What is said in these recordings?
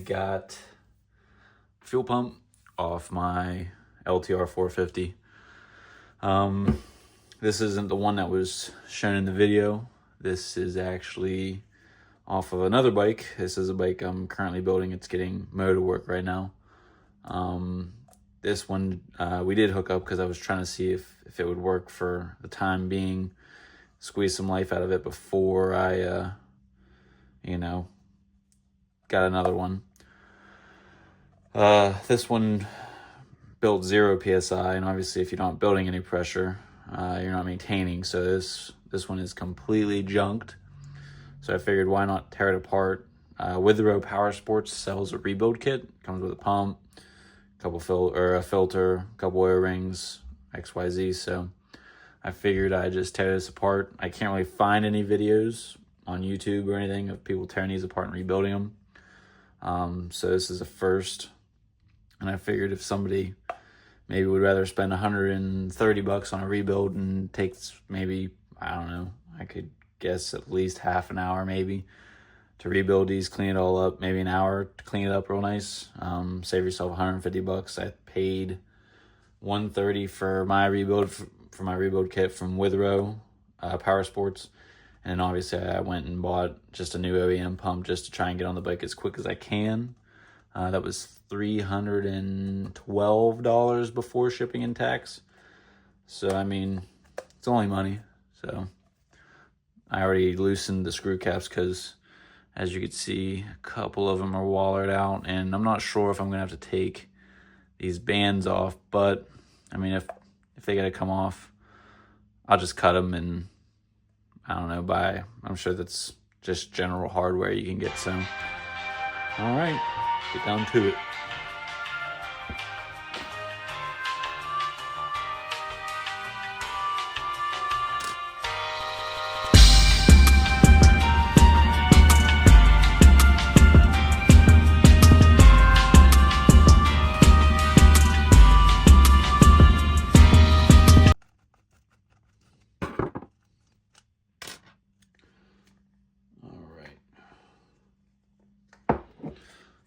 got fuel pump off my LTR 450. This isn't the one that was shown in the video. This is actually off of another bike. This is a bike I'm currently building. It's getting motor work right now. This one we did hook up because I was trying to see if it would work for the time being, squeeze some life out of it before I got another one. This one built 0 PSI, and obviously if you're not building any pressure, you're not maintaining. So this one is completely junked. So I figured, why not tear it apart? Withrow Power Sports sells a rebuild kit. Comes with a pump, a filter, a couple oil rings, XYZ. So I figured I'd just tear this apart. I can't really find any videos on YouTube or anything of people tearing these apart and rebuilding them. So this is a first. And I figured if somebody maybe would rather spend $130 on a rebuild and takes maybe, I don't know, I could guess at least half an hour maybe to rebuild these, clean it all up, maybe an hour to clean it up real nice. Save yourself $150. I paid $130 for my rebuild, for my rebuild kit from Withrow Power Sports. And then obviously I went and bought just a new OEM pump just to try and get on the bike as quick as I can. That was $312 before shipping and tax. So, I mean, it's only money. So I already loosened the screw caps because, as you can see, a couple of them are wallered out, and I'm not sure if I'm gonna have to take these bands off, but I mean, if they gotta come off, I'll just cut them and, I don't know, I'm sure that's just general hardware you can get. So all right, get down to it.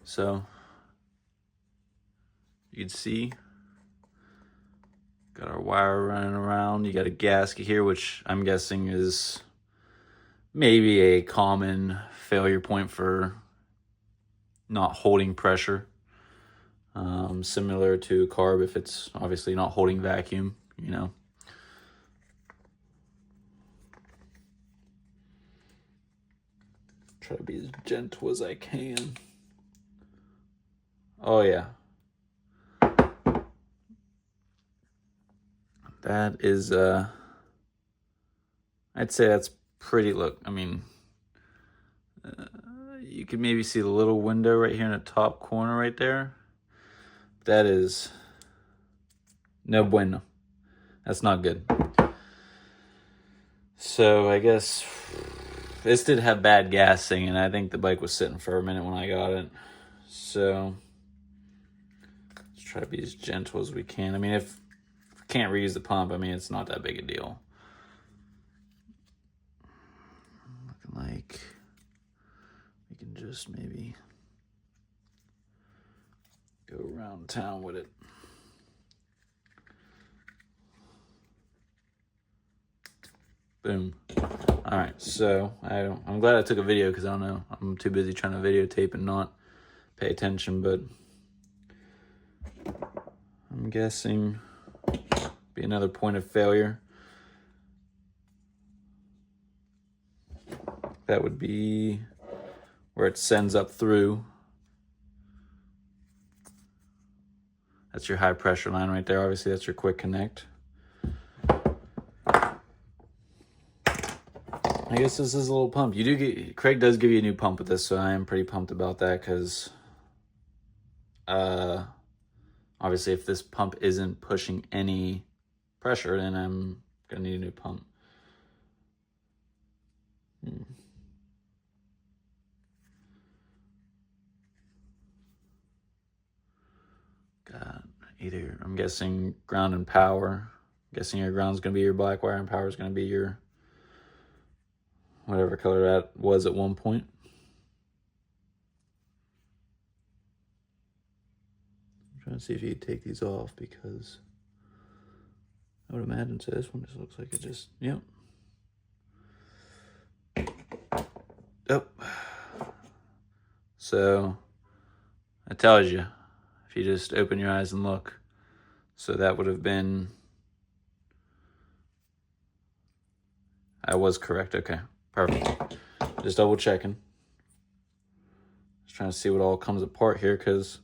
So you can see, got our wire running around. You got a gasket here, which I'm guessing is maybe a common failure point for not holding pressure. Similar to carb, if it's obviously not holding vacuum, you know. Try to be as gentle as I can. Oh yeah. That is, I'd say that's pretty, look, I mean, you can maybe see the little window right here in the top corner right there. That is no bueno. That's not good. So I guess this did have bad gassing, and I think the bike was sitting for a minute when I got it. So try to be as gentle as we can. I mean, if we can't reuse the pump, I mean, it's not that big a deal. Looking like we can just maybe go around town with it. Boom. All right, so I'm glad I took a video because I don't know, I'm too busy trying to videotape and not pay attention, but I'm guessing be another point of failure. That would be where it sends up through. That's your high pressure line right there. Obviously, that's your quick connect. I guess this is a little pump. Craig does give you a new pump with this, so I am pretty pumped about that because obviously if this pump isn't pushing any pressure, then I'm gonna need a new pump. Got either, I'm guessing, ground and power. I'm guessing your ground's gonna be your black wire and power's gonna be your whatever color that was at one point. trying to see if you could take these off, because I would imagine so. This one just looks like it just, yep. Yep. So it tells you if you just open your eyes and look. So that would have been, I was correct. Okay, perfect. Just double checking. Just trying to see what all comes apart here, because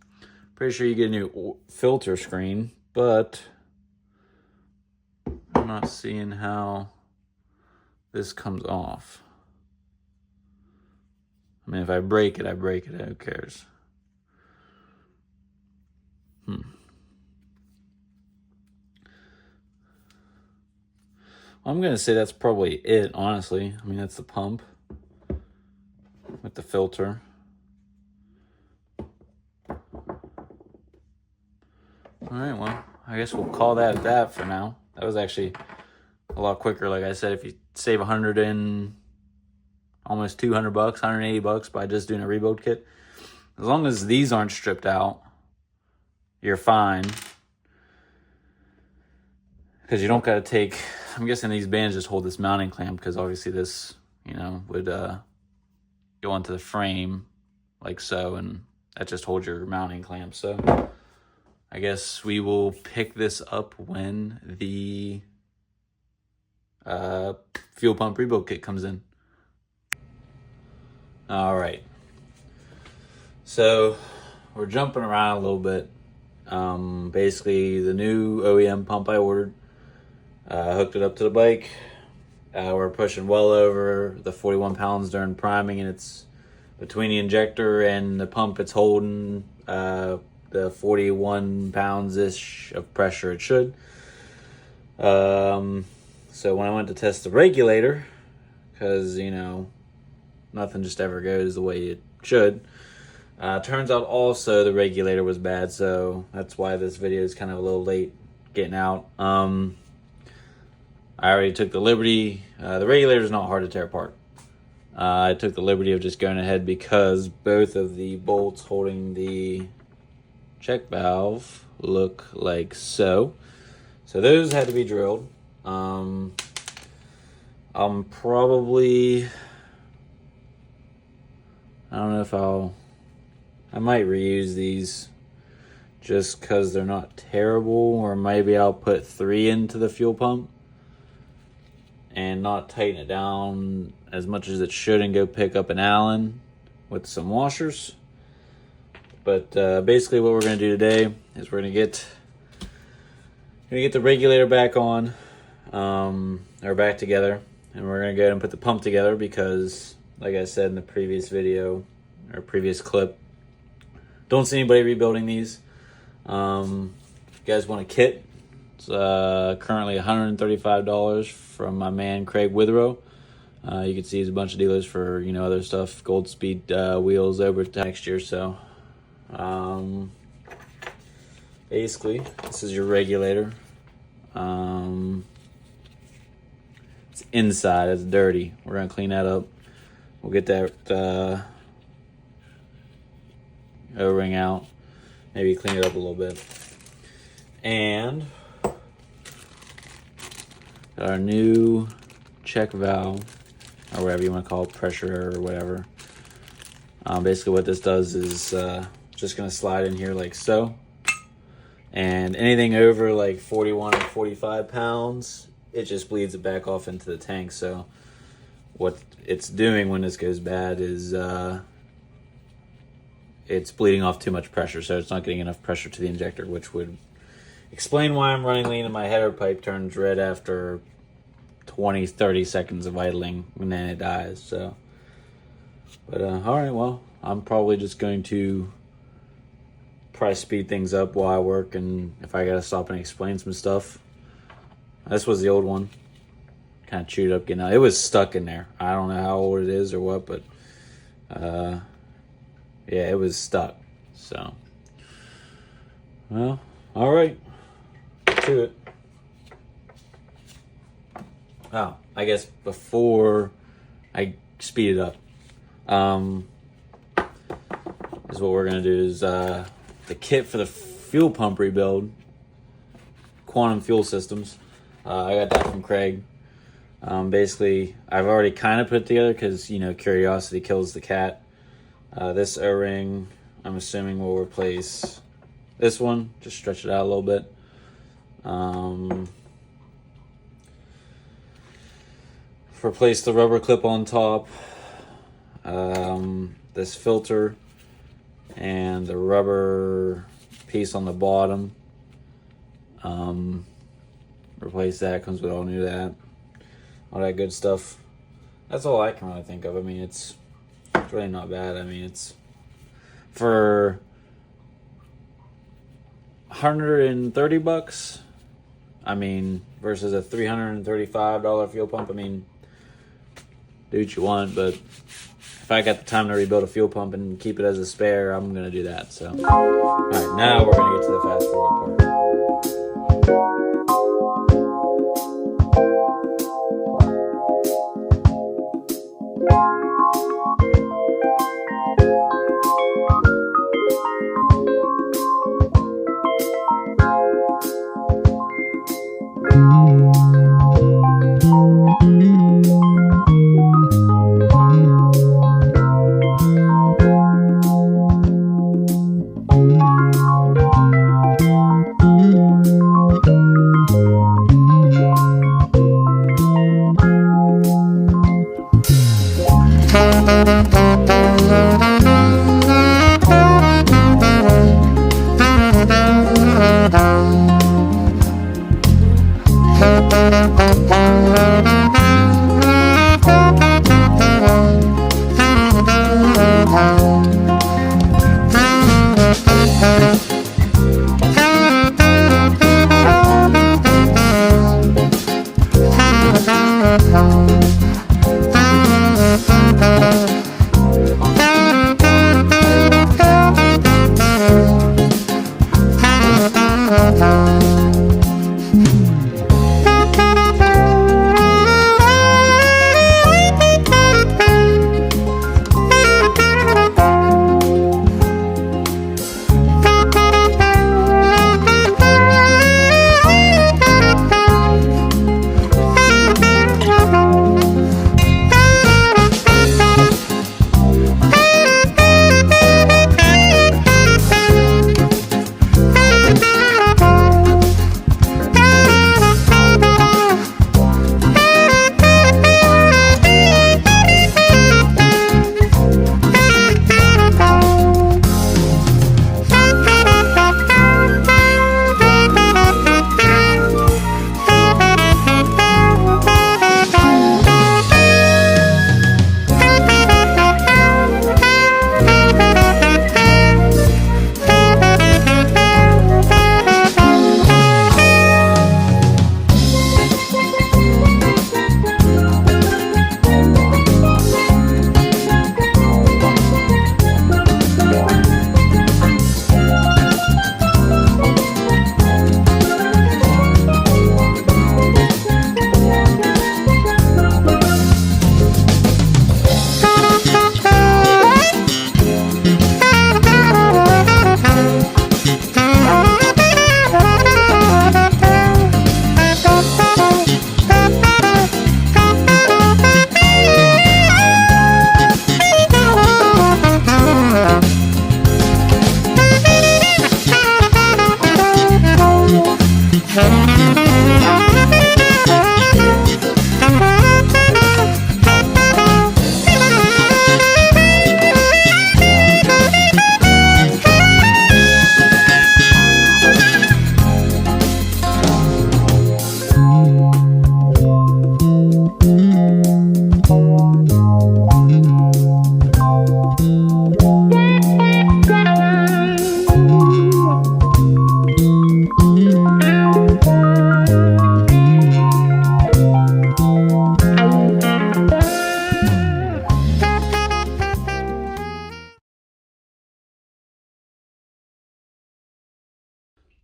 pretty sure you get a new filter screen, but I'm not seeing how this comes off. I mean, if I break it, I break it. Who cares? I'm going to say that's probably it, honestly. I mean, that's the pump with the filter. All right, well, I guess we'll call that that for now. That was actually a lot quicker. Like I said, if you save 100 and almost 200 bucks, 180 bucks by just doing a rebuild kit, as long as these aren't stripped out, you're fine. Because you don't got to take, I'm guessing these bands just hold this mounting clamp, because obviously this, you know, would go onto the frame like so, and that just holds your mounting clamp. So I guess we will pick this up when the fuel pump rebuild kit comes in. All right. So we're jumping around a little bit. Basically, the new OEM pump I ordered, hooked it up to the bike. We're pushing well over the 41 pounds during priming, and it's between the injector and the pump, it's holding the 41 pounds-ish of pressure it should. So when I went to test the regulator, because, you know, nothing just ever goes the way it should, turns out also the regulator was bad, so that's why this video is kind of a little late getting out. I already took the liberty. The regulator is not hard to tear apart. I took the liberty of just going ahead because both of the bolts holding the check valve look like so. So those had to be drilled. I'm probably, I don't know if I might reuse these just because they're not terrible, or maybe I'll put 3 into the fuel pump and not tighten it down as much as it should and go pick up an Allen with some washers. But basically what we're going to do today is we're going to get the regulator back on, or back together, and we're going to go ahead and put the pump together because, like I said in the previous video or previous clip, don't see anybody rebuilding these. If you guys want a kit, it's currently $135 from my man Craig Withrow. You can see he's a bunch of dealers for, you know, other stuff, Gold Speed wheels over to next year. So basically this is your regulator. It's inside, it's dirty. We're gonna clean that up. We'll get that O-ring out, maybe clean it up a little bit, and got our new check valve, or whatever you want to call it, pressure or whatever. Basically what this does is just going to slide in here like so, and anything over like 41 or 45 pounds, it just bleeds it back off into the tank. So what it's doing when this goes bad is it's bleeding off too much pressure, so it's not getting enough pressure to the injector, which would explain why I'm running lean and my header pipe turns red after 20-30 seconds of idling, and then it dies. So, but all right, well, I'm probably just going to speed things up while I work, and if I gotta stop and explain some stuff. This was the old one, kind of chewed up, getting out. It was stuck in there. I don't know how old it is or what, but yeah, it was stuck. So, well, all right, to it. Oh, I guess before I speed it up, is what we're gonna do is the kit for the fuel pump rebuild, quantum fuel systems. I got that from Craig. Basically, I've already kind of put it together because, you know, curiosity kills the cat. This O-ring, I'm assuming will replace this one. Just stretch it out a little bit. Replace the rubber clip on top. This filter and the rubber piece on the bottom. Replace that. Comes with all new that. All that good stuff. That's all I can really think of. I mean, it's really not bad. I mean, it's for $130. I mean, versus a $335 fuel pump. I mean, do what you want, but if I got the time to rebuild a fuel pump and keep it as a spare, I'm gonna do that. So, all right, now we're gonna get to the fast forward part.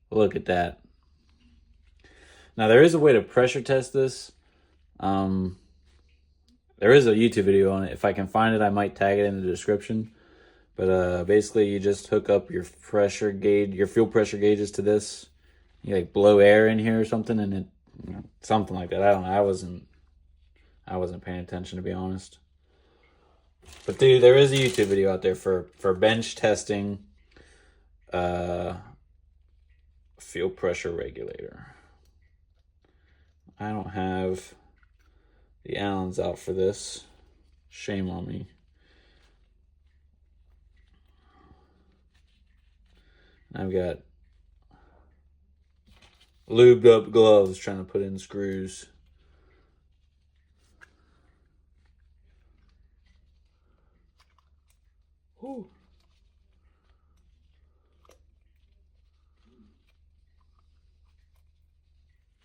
Look at that. Now there is a way to pressure test this. There is a YouTube video on it. If I can find it, I might tag it in the description. But basically you just hook up your pressure gauge, your fuel pressure gauges to this. You like blow air in here or something, and it, something like that. I don't know. I wasn't paying attention, to be honest. But dude, there is a YouTube video out there for bench testing fuel pressure regulator. I don't have the Allens out for this. Shame on me. I've got lubed up gloves trying to put in screws. Whew.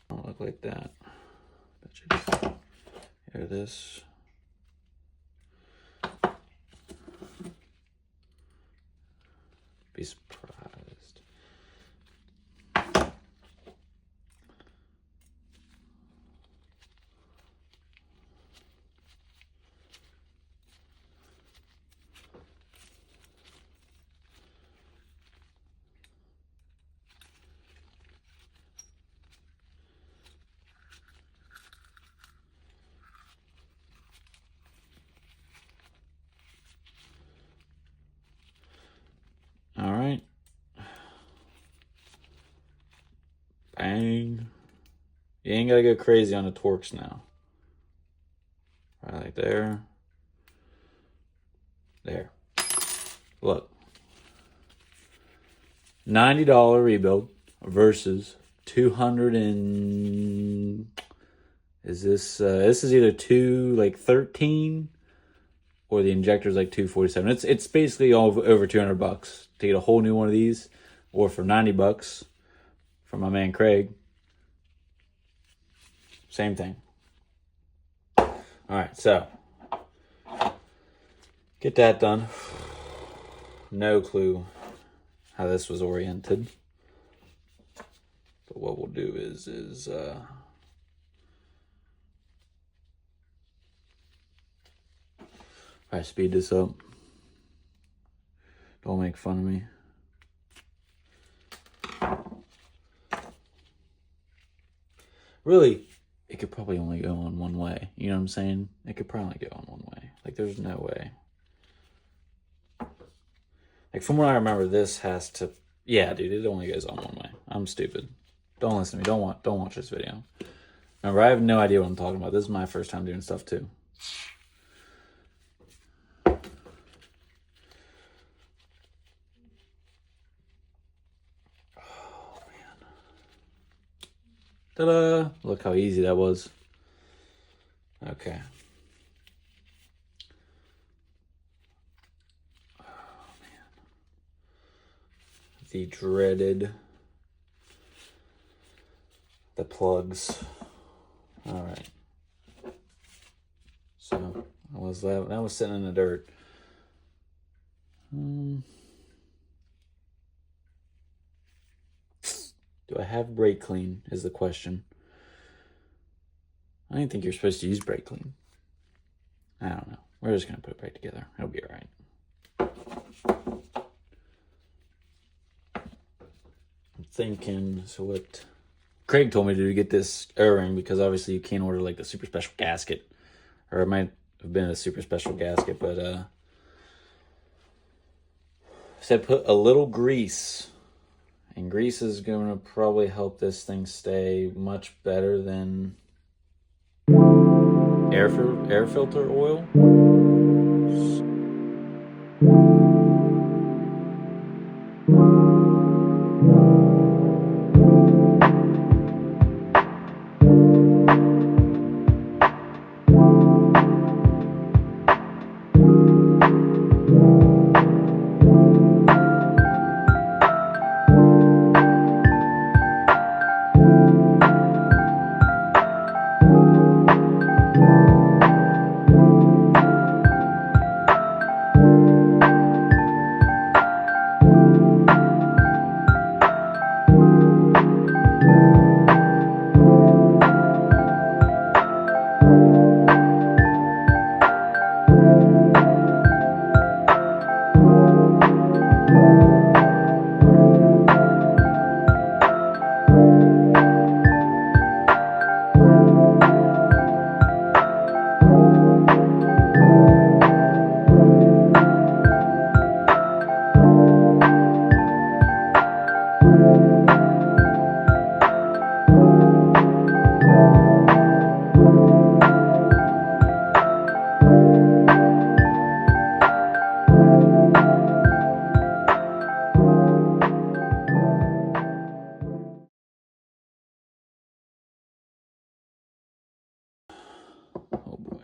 Don't look like that. Bet you hear this. Be surprised. All right. Bang. You ain't gotta go crazy on the torques now. Right there. There. Look. $90 rebuild versus 200 and is this is either 13 or the injector's like 247. It's basically over $200 to get a whole new one of these, or for $90 from my man Craig. Same thing. All right, so get that done. No clue how this was oriented, but what we'll do is if I speed this up, don't make fun of me. Really, it could probably only go on one way. You know what I'm saying? It could probably go on one way. Like, there's no way. Like, from what I remember, this has to... Yeah, dude, it only goes on one way. I'm stupid. Don't listen to me. Don't watch this video. Remember, I have no idea what I'm talking about. This is my first time doing stuff, too. Ta-da! Look how easy that was. Okay. Oh, man. The dreaded... the plugs. All right. So, that was sitting in the dirt. Do I have brake clean is the question. I didn't think you're supposed to use brake clean. I don't know. We're just going to put it back together. It'll be all right. I'm thinking, so what Craig told me to do, get this O-ring, because obviously you can't order like the super special gasket. Or it might have been a super special gasket, but said put a little grease. And grease is going to probably help this thing stay much better than air filter oil. Oh boy.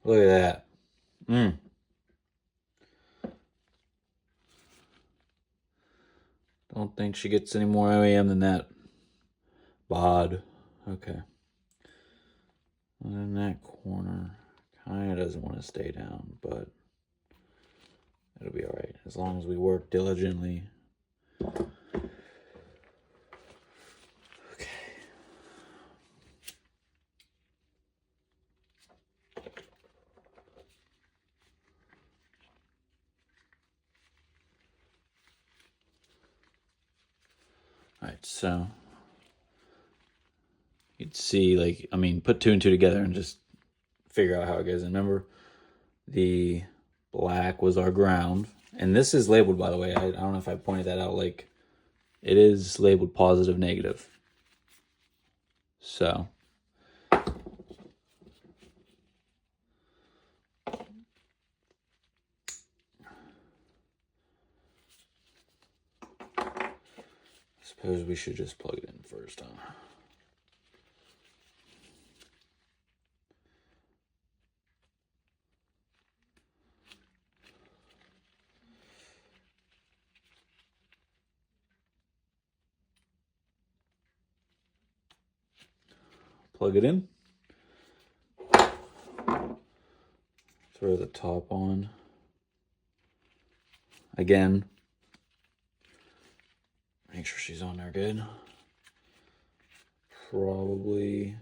Look at that. Don't think she gets any more OEM than that. Bod. Okay. And in that corner, kind of doesn't want to stay down, but it'll be all right as long as we work diligently. Okay. All right, so you'd see, like, I mean, put 2 and 2 together and just figure out how it goes. And remember, the black was our ground. And this is labeled, by the way. I don't know if I pointed that out. Like, it is labeled positive, negative. So suppose we should just plug it in first, huh? Plug it in. Throw the top on. Again, make sure she's on there good. Probably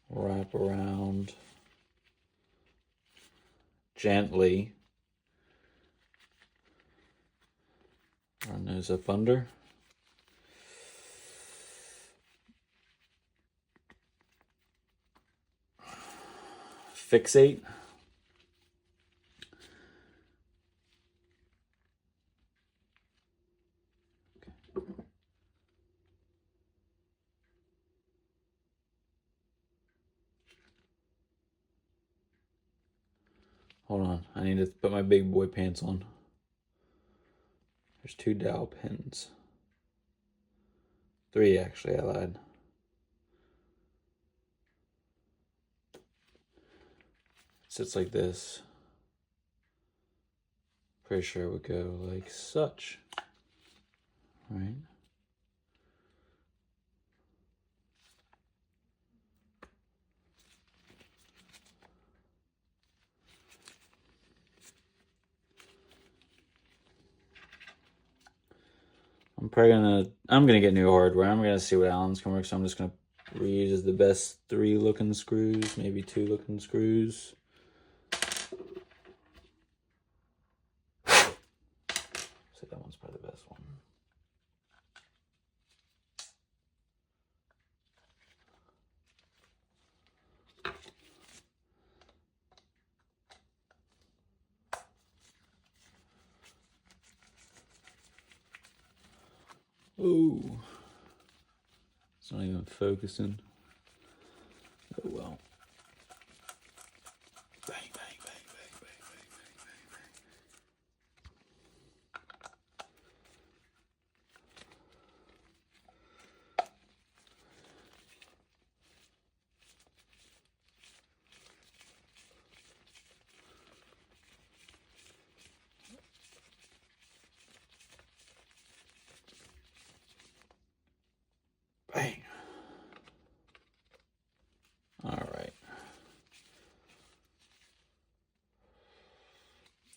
wrap around gently. Run those up under. Fixate. Hold on, I need to put my big boy pants on. There's 2 dowel pins. 3 actually, I lied. Sits like this. Pretty sure it would go like such. Right? I'm gonna get new hardware. I'm gonna see what Allen's can work, so I'm just gonna reuse the best 3 looking screws, maybe 2 looking screws. So that one's probably the best one. Ooh. It's not even focusing. Oh well. Bang, bang, bang, bang, bang, bang, bang, bang, bang. Bang. All right.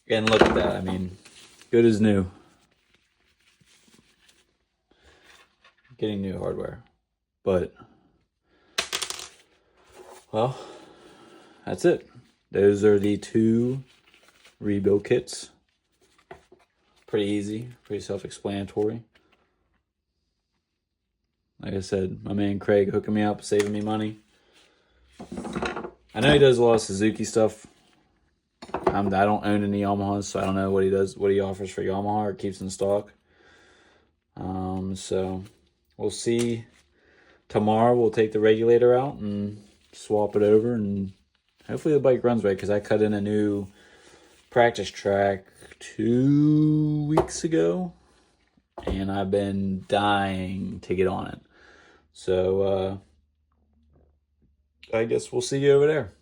And look at that. I mean, good as new. Getting new hardware. But Well, that's it. Those are the 2 rebuild kits. Pretty easy, pretty self-explanatory. Like I said, my man Craig hooking me up, saving me money. I know he does a lot of Suzuki stuff. I don't own any Yamahas, so I don't know what he does, what he offers for Yamaha or keeps in stock. So we'll see. Tomorrow we'll take the regulator out and swap it over, and hopefully the bike runs right, because I cut in a new practice track 2 weeks ago, and I've been dying to get on it. So I guess we'll see you over there.